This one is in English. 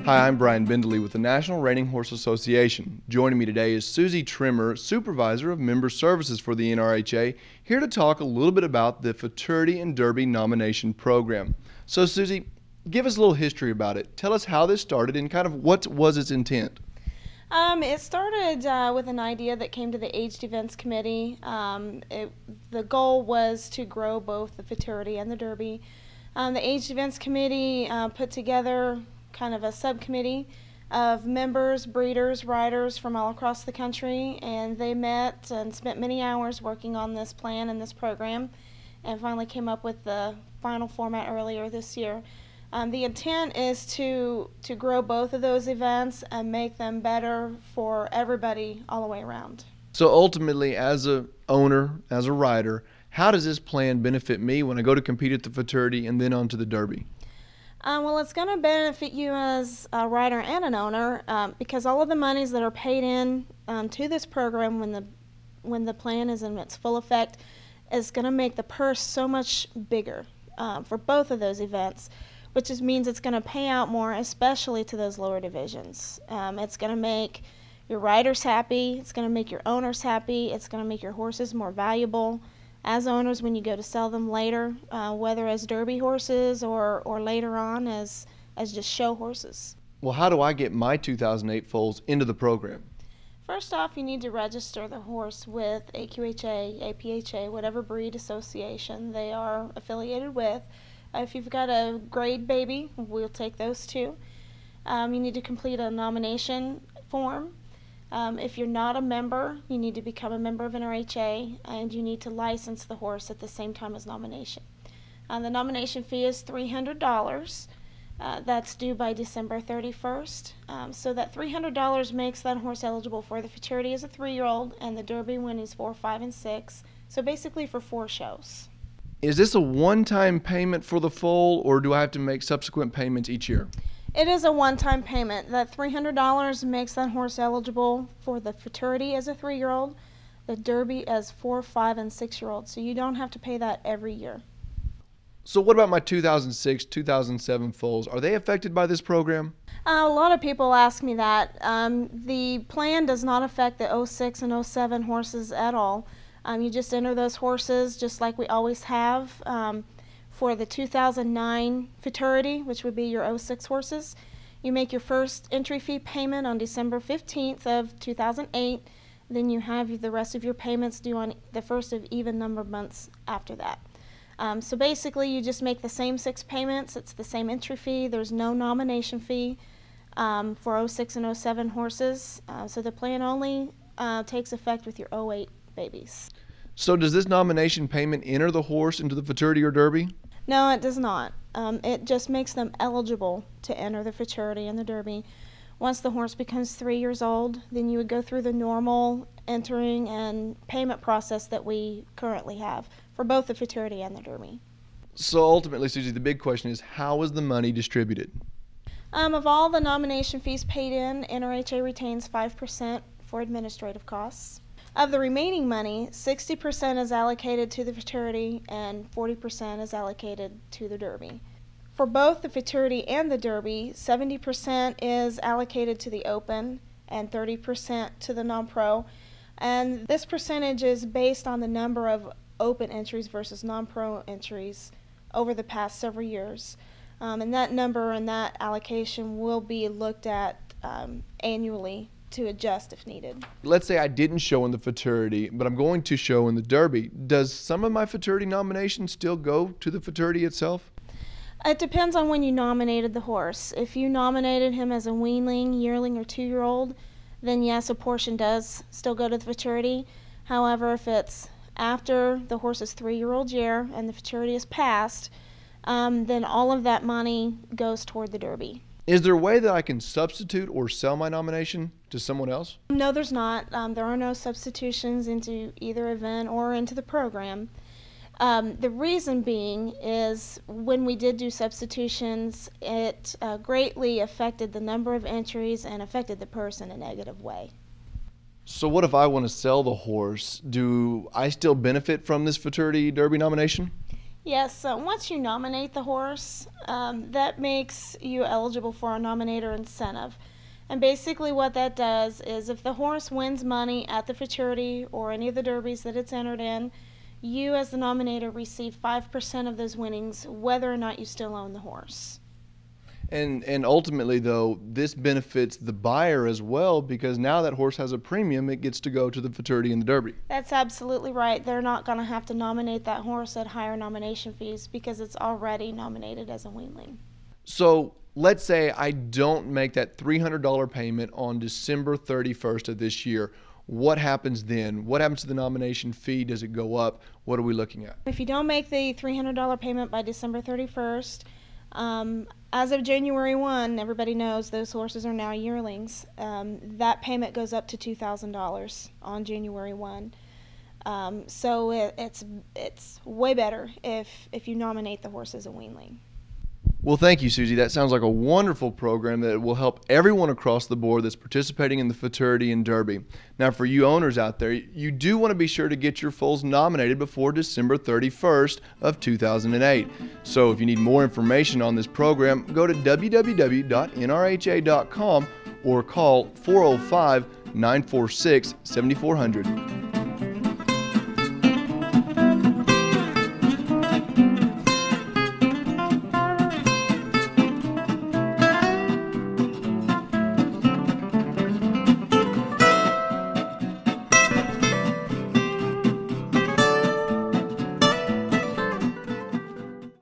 Hi, I'm Bendele with the National Reining Horse Association. Joining me today is Susie Trimmer, Supervisor of Member Services for the NRHA, here to talk a little bit about the Futurity and Derby nomination program. So Susie, give us a little history about it. Tell us how this started and kind of what was its intent. It started with an idea that came to the Aged Events Committee. The goal was to grow both the Futurity and the Derby. The Aged Events Committee put together kind of a subcommittee of members, breeders, riders from all across the country, and they met and spent many hours working on this plan and this program, and finally came up with the final format earlier this year. The intent is to grow both of those events and make them better for everybody all the way around. So ultimately, as a owner, as a rider, how does this plan benefit me when I go to compete at the Futurity and then on to the Derby? Well, it's going to benefit you as a rider and an owner because all of the monies that are paid in to this program when the plan is in its full effect is going to make the purse so much bigger for both of those events, which just means it's going to pay out more, especially to those lower divisions. It's going to make your riders happy, it's going to make your owners happy, it's going to make your horses more valuable as owners when you go to sell them later, whether as Derby horses or later on as just show horses. Well, how do I get my 2008 foals into the program? First off, you need to register the horse with AQHA, APHA, whatever breed association they are affiliated with. If you've got a grade baby, we'll take those too. You need to complete a nomination form. If you're not a member, you need to become a member of NRHA, and you need to license the horse at the same time as nomination. The nomination fee is $300. That's due by December 31st. So that $300 makes that horse eligible for the Futurity as a 3-year-old and the Derby when he's 4, 5, and 6. So basically for 4 shows. Is this a one-time payment for the foal, or do I have to make subsequent payments each year? It is a one-time payment. That $300 makes that horse eligible for the Futurity as a 3-year-old, the Derby as 4, 5, and 6-year-old. So you don't have to pay that every year. So what about my 2006, 2007 foals? Are they affected by this program? A lot of people ask me that. The plan does not affect the 06 and 07 horses at all. You just enter those horses just like we always have. For the 2009 Futurity, which would be your 06 horses, you make your first entry fee payment on December 15th of 2008. Then you have the rest of your payments due on the first of even number months after that. So basically you just make the same 6 payments. It's the same entry fee. There's no nomination fee for 06 and 07 horses. So the plan only takes effect with your 08 babies. So does this nomination payment enter the horse into the Futurity or Derby? No, it does not. It just makes them eligible to enter the Futurity and the Derby. Once the horse becomes 3 years old, then you would go through the normal entering and payment process that we currently have for both the Futurity and the Derby. So ultimately, Susie, the big question is, how is the money distributed? Of all the nomination fees paid in, NRHA retains 5% for administrative costs. Of the remaining money, 60% is allocated to the Futurity and 40% is allocated to the Derby. For both the Futurity and the Derby, 70% is allocated to the Open and 30% to the non-pro. And this percentage is based on the number of Open entries versus non-pro entries over the past several years. And that number and that allocation will be looked at annually to adjust if needed. Let's say I didn't show in the Futurity, but I'm going to show in the Derby. Does some of my Futurity nominations still go to the Futurity itself? It depends on when you nominated the horse. If you nominated him as a weanling, yearling, or 2-year-old, then yes, a portion does still go to the Futurity. However, if it's after the horse's 3-year-old year and the Futurity is passed, then all of that money goes toward the Derby. Is there a way that I can substitute or sell my nomination to someone else? No, there's not. There are no substitutions into either event or into the program. The reason being is when we did do substitutions, it greatly affected the number of entries and affected the purse in a negative way. So what if I want to sell the horse? Do I still benefit from this Futurity Derby nomination? Yes, so once you nominate the horse, that makes you eligible for a nominator incentive. And basically what that does is if the horse wins money at the Futurity or any of the derbies that it's entered in, you as the nominator receive 5% of those winnings whether or not you still own the horse. And ultimately, though, this benefits the buyer as well, because now that horse has a premium, it gets to go to the Futurity and the Derby. That's absolutely right. They're not going to have to nominate that horse at higher nomination fees because it's already nominated as a weanling. So let's say I don't make that $300 payment on December 31st of this year. What happens then? What happens to the nomination fee? Does it go up? What are we looking at? If you don't make the $300 payment by December 31st, as of January 1, everybody knows those horses are now yearlings. That payment goes up to $2,000 on January 1. So it's way better if you nominate the horse as a weanling. Well, thank you, Susie. That sounds like a wonderful program that will help everyone across the board that's participating in the Futurity and Derby. Now, for you owners out there, you do want to be sure to get your foals nominated before December 31st of 2008. So if you need more information on this program, go to www.nrha.com or call 405-946-7400.